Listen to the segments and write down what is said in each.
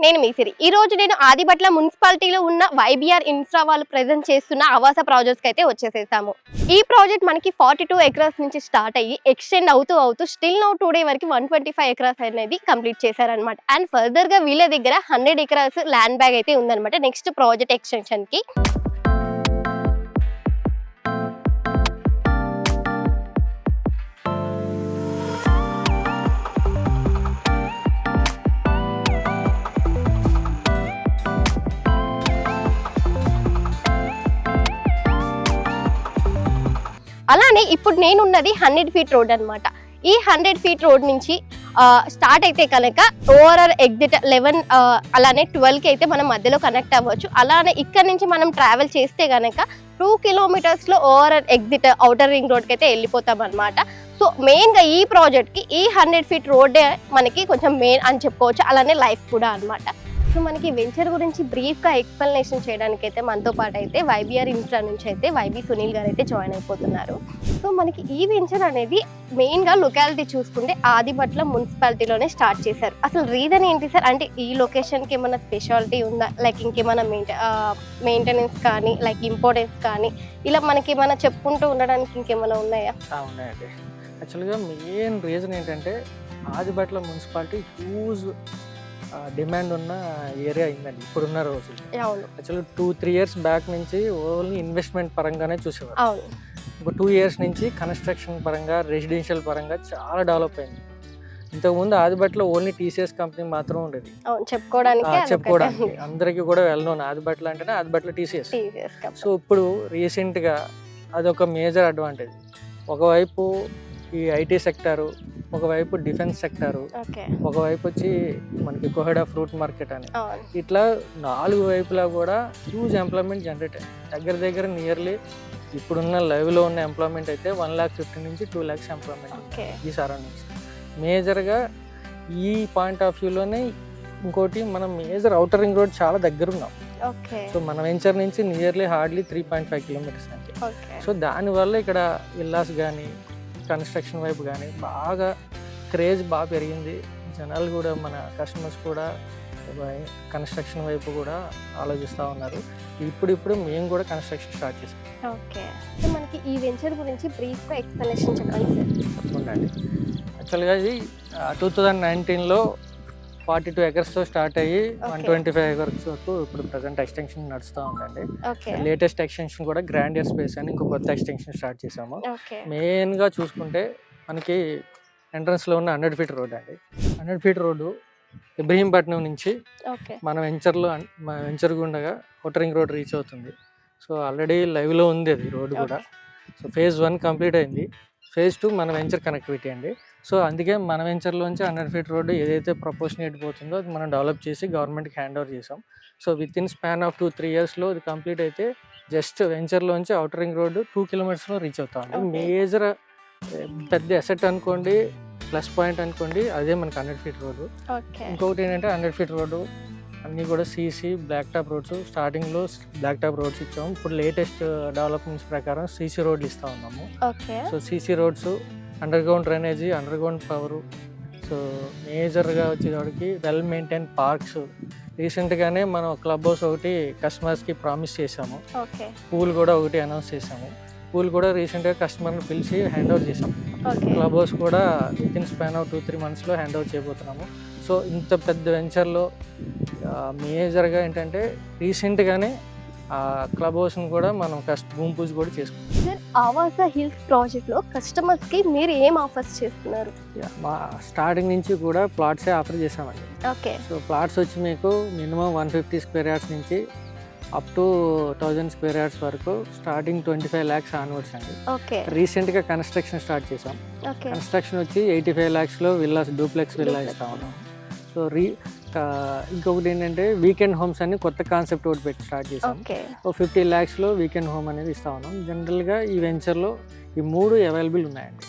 నేను మీ సిరి. ఈ రోజు నేను ఆదిబట్ల మున్సిపాలిటీలో ఉన్న YBR ఇన్ఫ్రా వాళ్ళు ప్రెజెంట్ చేస్తున్న ఆవాస ప్రాజెక్ట్స్ కి అయితే వచ్చేసేసాము. ఈ ప్రాజెక్ట్ మనకి 42 ఎకరాస్ నుంచి స్టార్ట్ అయ్యి ఎక్స్టెండ్ అవుతూ స్టిల్ నౌ టుడే వరకు 125 ఎకరాస్ అనేది కంప్లీట్ చేశారనమాట. అండ్ ఫర్దర్ గా వీళ్ళ దగ్గర 100 ఎకరాస్ ల్యాండ్ బ్యాగ్ అయితే ఉందన్నమాట నెక్స్ట్ ప్రాజెక్ట్ ఎక్స్టెన్షన్ కి. అలానే ఇప్పుడు నేనున్నది 100 ఫీట్ రోడ్ అనమాట. ఈ 100 ఫీట్ రోడ్ నుంచి స్టార్ట్ అయితే కనుక ఓవరాల్ ఎగ్జిట్ 11 అలానే 12కి అయితే మనం మధ్యలో కనెక్ట్ అవ్వచ్చు. అలానే ఇక్కడ నుంచి మనం ట్రావెల్ చేస్తే కనుక 2 కిలోమీటర్స్లో ఓవరాల్ ఎగ్జిట్ అవుటర్ రింగ్ రోడ్కి అయితే వెళ్ళిపోతాం అనమాట. సో మెయిన్గా ఈ ప్రాజెక్ట్కి ఈ 100 ఫీట్ రోడ్డే మనకి కొంచెం మెయిన్ అని చెప్పుకోవచ్చు. అలానే లైఫ్ కూడా అనమాట. సో మనకి వెంచర్ గురించి బ్రీఫ్గా ఎక్స్ప్లెనేషన్ చేయడానికి అయితే మనతో పాటు అయితే YBR ఇన్ఫ్రా నుంచి అయితే YB సునీల్ గారు అయితే జాయిన్ అయిపోతున్నారు. సో మనకి ఈ వెంచర్ అనేది మెయిన్గా లొకాలిటీ చూసుకుంటే ఆదిబట్ల మున్సిపాలిటీలోనే స్టార్ట్ చేశారు. అసలు రీజన్ ఏంటి సార్? అంటే ఈ లొకేషన్కి ఏమైనా స్పెషాలిటీ ఉందా, లైక్ ఇంకేమైనా మెయింటెనెన్స్ కానీ లైక్ ఇంపార్టెన్స్ కానీ ఇలా మనకి ఏమైనా చెప్పుకుంటూ ఉండడానికి ఇంకేమైనా ఉన్నాయా? ఉన్నాయండి. యాక్చువల్గా మెయిన్ రీజన్ ఏంటంటే ఆదిబట్ల మున్సిపాలిటీ హ్యూజ్ డిమాండ్ ఉన్న ఏరియా అయిందండి ఇప్పుడున్న రోజులు. యాక్చువల్గా 2-3 ఇయర్స్ బ్యాక్ నుంచి ఓన్లీ ఇన్వెస్ట్మెంట్ పరంగానే చూసేవారు. ఇంకో 2 ఇయర్స్ నుంచి కన్స్ట్రక్షన్ పరంగా రెసిడెన్షియల్ పరంగా చాలా డెవలప్ అయింది. ఇంతకుముందు ఆదిబట్ల ఓన్లీ TCS కంపెనీ మాత్రం ఉండేది. చెప్పుకోవడానికి అందరికీ కూడా వెళ్ళను ఆదిబట్ల అంటేనే ఆదిబట్ల TCS. సో ఇప్పుడు రీసెంట్గా అదొక మేజర్ అడ్వాంటేజ్. ఒకవైపు ఈ IT సెక్టారు, ఒకవైపు డిఫెన్స్ సెక్టారు, ఒకవైపు వచ్చి మనకి కోహెడా ఫ్రూట్ మార్కెట్ అని ఇట్లా 4 వైపులా కూడా హ్యూజ్ ఎంప్లాయ్మెంట్ జనరేట్ అయింది. దగ్గర నియర్లీ ఇప్పుడున్న లైవ్లో ఉన్న ఎంప్లాయ్మెంట్ అయితే 1,50,000 నుంచి 2 lakhs ఎంప్లాయ్మెంట్ ఈ సరౌండింగ్స్. మేజర్గా ఈ పాయింట్ ఆఫ్ వ్యూలోనే ఇంకోటి మనం మేజర్ అవుటర్ రింగ్ రోడ్ చాలా దగ్గర ఉన్నాం. సో మన వెంచర్ నుంచి నియర్లీ హార్డ్లీ 3.5 కిలోమీటర్స్ అంటే. సో దానివల్ల ఇక్కడ విల్లాస్ కానీ కన్స్ట్రక్షన్ వైపు కానీ బాగా క్రేజ్ బాగా పెరిగింది. జనాలు కూడా మన కస్టమర్స్ కూడా కన్స్ట్రక్షన్ వైపు కూడా ఆలోచిస్తూ ఉన్నారు. ఇప్పుడు మేము కూడా కన్స్ట్రక్షన్ స్టార్ట్ చేసాం. ఓకే, సో మనకి ఈ వెంచర్ గురించి బ్రీఫ్గా ఎక్స్ప్లెనేషన్ చెప్పండి సార్. తప్పకుండా అండి. యాక్చువల్గా ఇది 2019లో 42 ఎకర్స్తో స్టార్ట్ అయ్యి 125 ఎకర్స్ వరకు ఇప్పుడు ప్రజెంట్ ఎక్స్టెన్షన్ నడుస్తూ ఉందండి. లేటెస్ట్ ఎక్స్టెన్షన్ కూడా గ్రాండియర్ స్పేస్ అని ఇంకో కొత్త ఎక్స్టెన్షన్ స్టార్ట్ చేసాము. మెయిన్గా చూసుకుంటే మనకి ఎంట్రన్స్లో ఉన్న 100 ఫీట్ రోడ్ అండి. 100 ఫీట్ రోడ్డు ఇబ్రహీంపట్నం నుంచి మన వెంచర్ గుండగా అవుటర్ రింగ్ రోడ్ రీచ్ అవుతుంది. సో ఆల్రెడీ లైవ్లో ఉంది అది రోడ్ కూడా. సో phase 1 కంప్లీట్ అయింది. phase 2 మన వెంచర్ కనెక్టివిటీ అండి. సో అందుకే మన వెంచర్లోంచి 100 ఫీట్ రోడ్డు ఏదైతే ప్రపోర్షనేట్ పోతుందో అది మనం డెవలప్ చేసి గవర్నమెంట్కి హ్యాండ్ ఓవర్ చేసాం. So within span of 2-3 ఇయర్స్లో అది కంప్లీట్ అయితే జస్ట్ వెంచర్లోంచి అవుటర్ రింగ్ రోడ్డు 2 కిలోమీటర్స్లో రీచ్ అవుతాం. మేజర్ పెద్ద అసెట్ అనుకోండి, ప్లస్ పాయింట్ అనుకోండి, అదే మనకి 100 ఫీట్ రోడ్డు. ఇంకొకటి ఏంటంటే 100 ఫీట్ రోడ్డు అన్నీ కూడా CC బ్లాక్ టాప్ రోడ్స్. స్టార్టింగ్లో బ్లాక్ టాప్ రోడ్స్ ఇచ్చాము. ఇప్పుడు లేటెస్ట్ డెవలప్మెంట్స్ ప్రకారం CC రోడ్లు ఇస్తూ ఉన్నాము. So CC roads, under ground drainage, under ground power. So మేజర్గా వచ్చేవాడికి వెల్ మెయింటైన్ పార్క్స్. రీసెంట్గానే మనం క్లబ్ హౌస్ ఒకటి కస్టమర్స్కి ప్రామిస్ చేసాము. పూల్ కూడా ఒకటి అనౌన్స్ చేసాము. పూల్ కూడా రీసెంట్గా కస్టమర్ని పిలిచి హ్యాండ్ ఓవర్ చేసాము. క్లబ్ హౌస్ కూడా విత్ ఇన్ స్పాన్ ఆఫ్ 2-3 మంత్స్లో హ్యాండ్ ఓవర్ చేయబోతున్నాము. సో ఇంత పెద్ద వెంచర్లో మేజర్గా ఏంటంటే రీసెంట్గానే క్లబ్ హౌస్ని కూడా మనం భూమి పూజ కూడా చేసుకుంటాం. సార్, ఆవాస హిల్స్ ప్రాజెక్ట్లో కస్టమర్స్కి మీరు ఏం ఆఫర్స్ చేస్తున్నారు? మా స్టార్టింగ్ నుంచి కూడా ప్లాట్సే ఆఫర్ చేసామండి. సో ప్లాట్స్ వచ్చి మీకు మినిమం 150 స్క్వేర్ యార్డ్స్ నుంచి అప్ టు 1000 స్క్వేర్ యార్డ్స్ వరకు స్టార్టింగ్ 25 lakhs ఆన్వర్డ్స్ అండి. రీసెంట్గా కన్స్ట్రక్షన్ స్టార్ట్ చేసాం. కన్స్ట్రక్షన్ వచ్చి 85 lakhsలో విల్లాస్, డూప్లెక్స్ విల్లా ఇస్తా ఉన్నాం. సో ఇంకొకటి ఏంటంటే వీకెండ్ హోమ్స్ అని కొత్త కాన్సెప్ట్ ఒకటి పెట్టి స్టార్ట్ చేసాం. 50 lakhsలో వీకెండ్ హోమ్ అనేది ఇస్తా ఉన్నాం. జనరల్గా ఈ వెంచర్లో ఈ 3 అవైలబుల్ ఉన్నాయండి.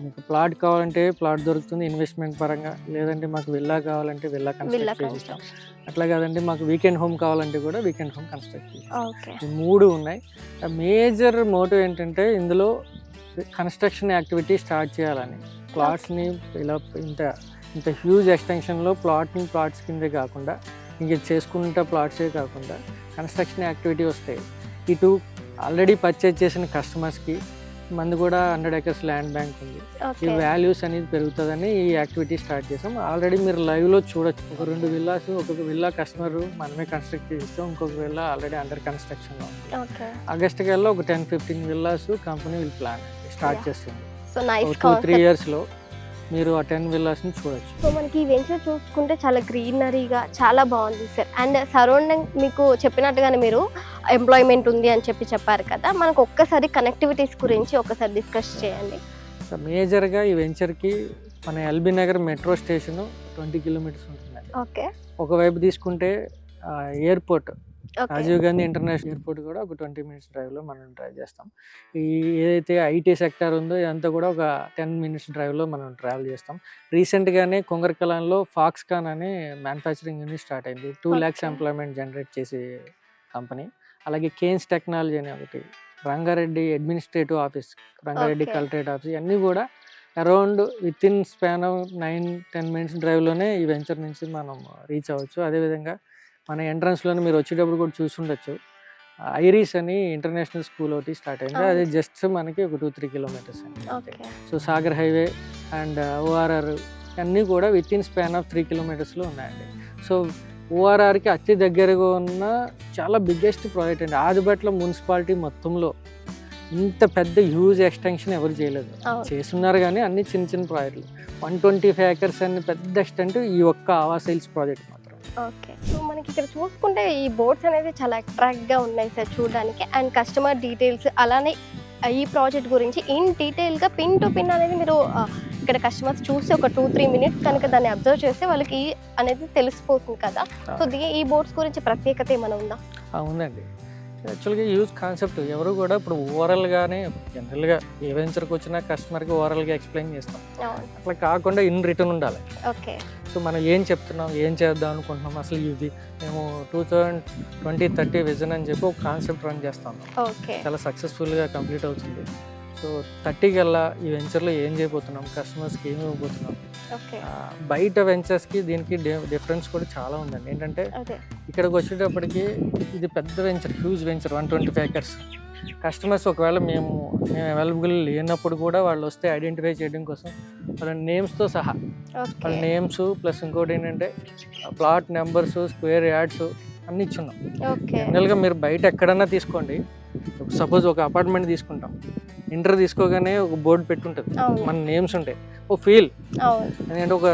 మీకు ప్లాట్ కావాలంటే ప్లాట్ దొరుకుతుంది ఇన్వెస్ట్మెంట్ పరంగా, లేదంటే మాకు విల్లా కావాలంటే విల్లా కన్స్ట్రక్ట్ చేసిస్తాం. అట్లా కాదంటే మాకు వీకెండ్ హోమ్ కావాలంటే కూడా వీకెండ్ హోమ్ కన్స్ట్రక్ట్ చేస్తాం. ఈ 3 ఉన్నాయి. మేజర్ మోటివ్ ఏంటంటే ఇందులో కన్స్ట్రక్షన్ యాక్టివిటీ స్టార్ట్ చేయాలని, ప్లాట్స్ని ఇలా ఇంత ఇంత హ్యూజ్ ఎక్స్టెన్షన్లో ప్లాట్స్ కిందే కాకుండా ఇంక చేసుకుంటా ప్లాట్సే కాకుండా కన్స్ట్రక్షన్ యాక్టివిటీ వస్తాయి. ఇటు ఆల్రెడీ పర్చేజ్ చేసిన కస్టమర్స్కి మంది కూడా 100 acres ల్యాండ్ బ్యాంక్ ఉంది. ఈ వాల్యూస్ అనేది పెరుగుతుందని ఈ యాక్టివిటీ స్టార్ట్ చేసాం. ఆల్రెడీ మీరు లైవ్లో చూడొచ్చు. ఒక 2 villas, ఒక విల్లా కస్టమర్ మనమే కన్స్ట్రక్ట్ చేస్తాం, ఇంకొక విల్లా ఆల్రెడీ అండర్ కన్స్ట్రక్షన్లో ఉంది. ఆగస్ట్ కల్లా ఒక 10-15 villas company will plan start చేస్తుంది. 2-3 yearsలో మీరు ఆ 10 villasని చూడొచ్చు. సో మనకి ఈ వెంచర్ చూసుకుంటే చాలా గ్రీనరీగా చాలా బాగుంది సార్. అండ్ సరౌండింగ్ మీకు చెప్పినట్టుగానే మీరు ఎంప్లాయ్మెంట్ ఉంది అని చెప్పారు కదా, మనకు ఒక్కసారి కనెక్టివిటీస్ గురించి ఒకసారి డిస్కస్ చేయండి. సో మేజర్గా ఈ వెంచర్కి మన LB Nagar metro station 20 kilometers ఉంటుందండి. ఓకే. ఒకవైపు తీసుకుంటే airport Rajiv Gandhi international airport కూడా ఒక 20 minutes డ్రైవ్లో మనం డ్రైవ్ చేస్తాం. ఈ ఏదైతే ఐటీ సెక్టర్ ఉందో ఇదంతా కూడా ఒక 10 minutes డ్రైవ్లో మనం ట్రావెల్ చేస్తాం. రీసెంట్గానే కొంగరకలాన్లో ఫాక్స్కాన్ అనే మ్యానుఫ్యాక్చరింగ్ యూనిట్ స్టార్ట్ అయింది. 2 lakhs ఎంప్లాయ్మెంట్ జనరేట్ చేసే కంపెనీ. అలాగే కేన్స్ టెక్నాలజీ అనే ఒకటి, Rangareddy administrative office, Rangareddy collectorate office, ఇవన్నీ కూడా around with in span of 9-10 minutes డ్రైవ్లోనే ఈ వెంచర్ నుంచి మనం రీచ్ అవ్వచ్చు. అదేవిధంగా మన ఎంట్రన్స్లోనే మీరు వచ్చేటప్పుడు కూడా చూసుండొచ్చు, ఐరిస్ అని ఇంటర్నేషనల్ స్కూల్ ఒకటి స్టార్ట్ అయింది. అది జస్ట్ మనకి ఒక 2-3 kilometers అండి. So Sagar highway and ORR అన్నీ కూడా విత్ ఇన్ స్పాన్ ఆఫ్ 3 kilometersలో ఉన్నాయండి. సో ఓఆర్ఆర్కి అతి దగ్గరగా ఉన్న చాలా బిగ్గెస్ట్ ప్రాజెక్ట్ అండి. ఆదిబట్ల మున్సిపాలిటీ మొత్తంలో ఇంత పెద్ద హ్యూజ్ ఎక్స్టెన్షన్ ఎవరు చేయలేదు. చేస్తున్నారు కానీ అన్ని చిన్న చిన్న ప్రాజెక్టులు. 125 acres అని పెద్ద ఎక్స్టెంట్ ఈ ఒక్క ఆవాస్ హిల్స్ ప్రాజెక్ట్ మాత్రం. ఓకే. సో మనకి ఇక్కడ చూసుకుంటే ఈ బోర్డ్స్ అనేది చాలా అట్రాక్ట్గా ఉన్నాయి సార్ చూడడానికి. అండ్ కస్టమర్ డీటెయిల్స్ అలానే ఈ ప్రాజెక్ట్ గురించి ఇన్ డీటెయిల్గా పిన్ టు పిన్ అనేది మీరు ఇక్కడ కస్టమర్స్ చూసి ఒక 2-3 minutes కనుక దాన్ని అబ్జర్వ్ చేస్తే వాళ్ళకి అనేది తెలిసిపోతుంది కదా. సో ఈ బోర్డ్స్ గురించి ప్రత్యేకత ఏమైనా ఉందా? ఉందండి. యాక్చువల్గా యూజ్ కాన్సెప్ట్ ఎవరు కూడా ఇప్పుడు ఓవరాల్గానే జనరల్గా ఏ వెంచర్కి వచ్చినా కస్టమర్కి ఓవరాల్గా ఎక్స్ప్లెయిన్ చేస్తాం. అట్లా కాకుండా ఇన్ రిటర్న్ ఉండాలి. ఓకే. సో మనం ఏం చెప్తున్నాం, ఏం చేద్దాం అనుకుంటున్నాం, అసలు ఇవి మేము 2020-30 విజన్ అని చెప్పి ఒక కాన్సెప్ట్ రన్ చేస్తాం. చాలా సక్సెస్ఫుల్గా కంప్లీట్ అవుతుంది. సో 30 కల్లా ఈ వెంచర్లో ఏం చేయబోతున్నాం, కస్టమర్స్కి ఏమి ఇవ్వబోతున్నాం. బయట వెంచర్స్కి దీనికి డిఫరెన్స్ కూడా చాలా ఉందండి. ఏంటంటే ఇక్కడికి వచ్చేటప్పటికి ఇది పెద్ద venture, huge venture, 125 acres. Customers ఒకవేళ మేము అవైలబుల్ లేనప్పుడు కూడా వాళ్ళు వస్తే ఐడెంటిఫై చేయడం కోసం వాళ్ళ నేమ్స్తో సహా, వాళ్ళ నేమ్స్ ప్లస్ ఇంకోటి ఏంటంటే ప్లాట్ నెంబర్స్, స్క్వేర్ యార్డ్స్ అన్నీ ఇచ్చున్నాం. జనరల్గా మీరు బయట ఎక్కడన్నా తీసుకోండి, సపోజ్ ఒక అపార్ట్మెంట్ తీసుకుంటాం, ఇంటర్ తీసుకోగానే ఒక బోర్డు పెట్టుంటుంది, మన నేమ్స్ ఉంటాయి, ఓ ఫీల్. ఎందుకంటే ఒక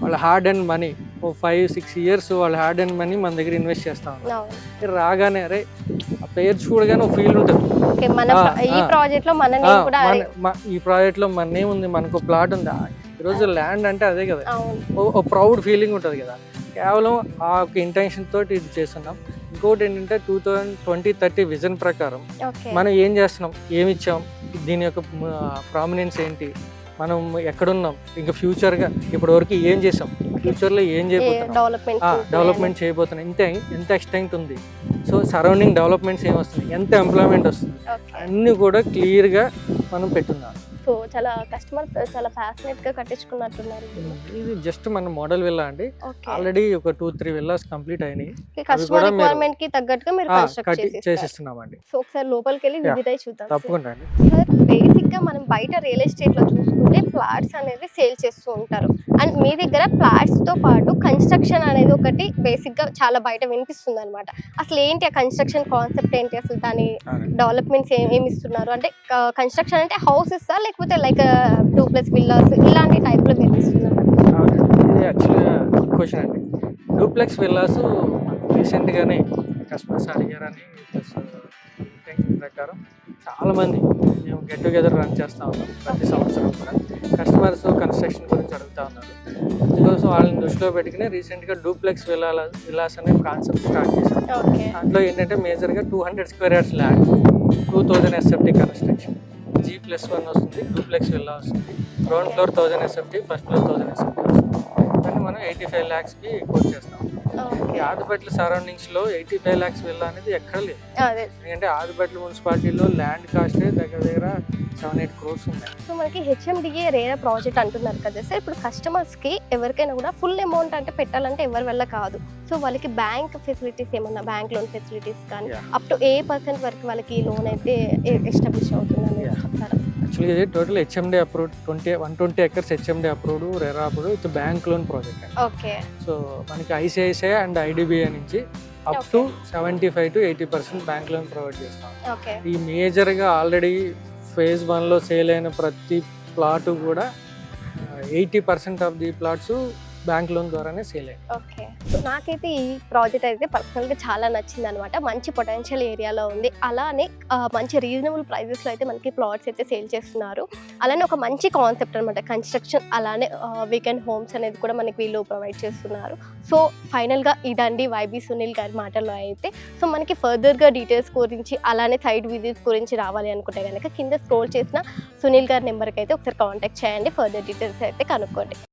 వాళ్ళ హార్డ్ అండ్ మనీ, ఓ 5-6 years వాళ్ళ హార్డ్ అండ్ మనీ మన దగ్గర ఇన్వెస్ట్ చేస్తా ఉంటాం. రాగానే అరే ఆ పేరు చూడగానే ఒక ఫీల్ ఉంటుంది. ఈ ప్రాజెక్ట్లో మన నేమ్ ఉంది, మనకు ప్లాట్ ఉంది. ఈరోజు ల్యాండ్ అంటే అదే కదా, ఓ ప్రౌడ్ ఫీలింగ్ ఉంటుంది కదా. కేవలం ఆ ఒక ఇంటెన్షన్ తోటి ఇది చేస్తున్నాం. ఇంకోటి ఏంటంటే 2020-30 విజన్ ప్రకారం మనం ఏం చేస్తున్నాం, ఏమి ఇచ్చాం, దీని యొక్క ప్రామినెన్స్ ఏంటి, మనం ఎక్కడున్నాం, ఇంకా ఫ్యూచర్గా ఇప్పటి వరకు ఏం చేసాం, ఫ్యూచర్లో ఏం చేయబోతున్నాం, డెవలప్మెంట్ చేయబోతున్నాం, ఎంత ఎక్స్టెంట్ ఉంది, సో సరౌండింగ్ డెవలప్మెంట్స్ ఏమొస్తున్నాయి, ఎంత ఎంప్లాయ్మెంట్ వస్తుంది, అన్నీ కూడా క్లియర్గా మనం పెట్టున్నాం. సో చాలా కస్టమర్స్ చాలా ఫ్యాసినేట్ గా కట్టించుకున్నట్టున్నారు. ఇది జస్ట్ మన మోడల్ విల్లా అండి. ఆల్రెడీ ఒక 2-3 villas కంప్లీట్ అయినాయి. కస్టమర్ రిక్వైర్మెంట్ కి తగ్గట్టుగా మీరు కన్స్ట్రక్ట్ చేసిస్తున్నామండి. సో ఒకసారి లోపలికి వెళ్ళి విజిట్ అయ్యి చూద్దాం. తప్పకుండా అండి. బేసిక్ గా మనం బయట రియల్ ఎస్టేట్ లో చూసుకుంటే ఫ్లాట్స్ అనేది సేల్ చేస్తూ ఉంటారు. అండ్ మీ దగ్గర ఫ్లాట్స్ తో పాటు కన్స్ట్రక్షన్ అనేది ఒకటి బేసిక్ గా చాలా బయట వినిపిస్తుంది అనమాట. అసలు ఏంటి ఆ కన్స్ట్రక్షన్ కాన్సెప్ట్ ఏంటి, అసలు దాని డెవలప్మెంట్స్ ఏమి ఇస్తున్నారు, అంటే కన్స్ట్రక్షన్ అంటే హౌసెస్ లేకపోతే లైక్ 2+ villas ఇలాంటి టైప్ లో వినిపిస్తున్నారు? ఇది యాక్చువల్గా క్వశ్చన్ అండి. 2+ villas రీసెంట్గానే కస్టమర్స్ అడిగారని ప్లస్ ఇంటెన్షన్ ప్రకారం చాలామంది మేము గెట్ టుగెదర్ రన్ చేస్తూ ఉన్నాం ప్రతి సంవత్సరం కూడా. కస్టమర్స్ కన్స్ట్రక్షన్ గురించి అడుగుతూ ఉన్నారు. అందుకోసం వాళ్ళని దృష్టిలో పెట్టుకుని రీసెంట్గా 2+ villas అనే కాన్సెప్ట్ స్టార్ట్ చేశాం. దాంట్లో ఏంటంటే మేజర్గా 200 square yards land, 2000 SFT construction, G+1 వస్తుంది, 2+ villa వస్తుంది, ground floor 1000 SFT, first floor 1000 SFT వస్తుంది. కానీ మనం 85 lakhsకి కోట్ చేస్తాం. ఈ ఆదిపట్ల సరౌండింగ్స్ లో 85 lakhs విల్లా అనేది ఎక్కడ లేదు. అదే ఎందుకంటే ఆదిపట్ల మున్సిపాలిటీలో ల్యాండ్ కాస్ట్ దగ్గర 7-8 crores ఉన్నాయి. సో మనకి హెచ్ఎండిఏ రేరా ప్రాజెక్ట్ అంటున్నారు కదా సార్, ఇప్పుడు కస్టమర్స్కి ఎవరికైనా కూడా ఫుల్ అమౌంట్ అంటే పెట్టాలంటే ఎవరి వల్ల కాదు. సో వాళ్ళకి బ్యాంక్ ఫెసిలిటీస్ ఏమన్నా, బ్యాంక్ లోన్ ఫెసిలిటీస్ కానీ అప్ టు ఏ % వరకు వాళ్ళకి లోన్ అయితే ఎస్టాబ్లిష్ అవుతుందని చెప్తారా? యాక్చువల్గా ఇది total HMD approved 120 acres HMD approved RERA approved with bank loan project అండి. ఓకే. సో మనకి ఐసిఐసిఐ అండ్ ఐడిబిఐ నుంచి up to 75 to 80% bank loan provide చేస్తాం. ఓకే. ఈ మేజర్గా ఆల్రెడీ phase 1లో సేల్ అయిన ప్రతి ప్లాట్ కూడా 80% of the plots bank loan ద్వారానే సేల్ అయ్యాయి. ఓకే. సో నాకైతే ఈ ప్రాజెక్ట్ అయితే పర్సనల్గా చాలా నచ్చింది అనమాట. మంచి పొటెన్షియల్ ఏరియాలో ఉంది, అలానే మంచి రీజనబుల్ ప్రైజెస్లో అయితే మనకి ప్లాట్స్ అయితే సేల్ చేస్తున్నారు. అలానే ఒక మంచి కాన్సెప్ట్ అనమాట కన్స్ట్రక్షన్, అలానే వీకెండ్ హోమ్స్ అనేది కూడా మనకి వీళ్ళు ప్రొవైడ్ చేస్తున్నారు. సో ఫైనల్గా ఇదండి వైబీ సునీల్ గారి మాటల్లో అయితే. సో మనకి ఫర్దర్గా డీటెయిల్స్ గురించి అలానే సైట్ విజిట్స్ గురించి రావాలి అనుకుంటే కనుక కింద స్క్రోల్ చేసిన సునీల్ గారి నెంబర్కి అయితే ఒకసారి కాంటాక్ట్ చేయండి, ఫర్దర్ డీటెయిల్స్ అయితే కనుక్కోండి.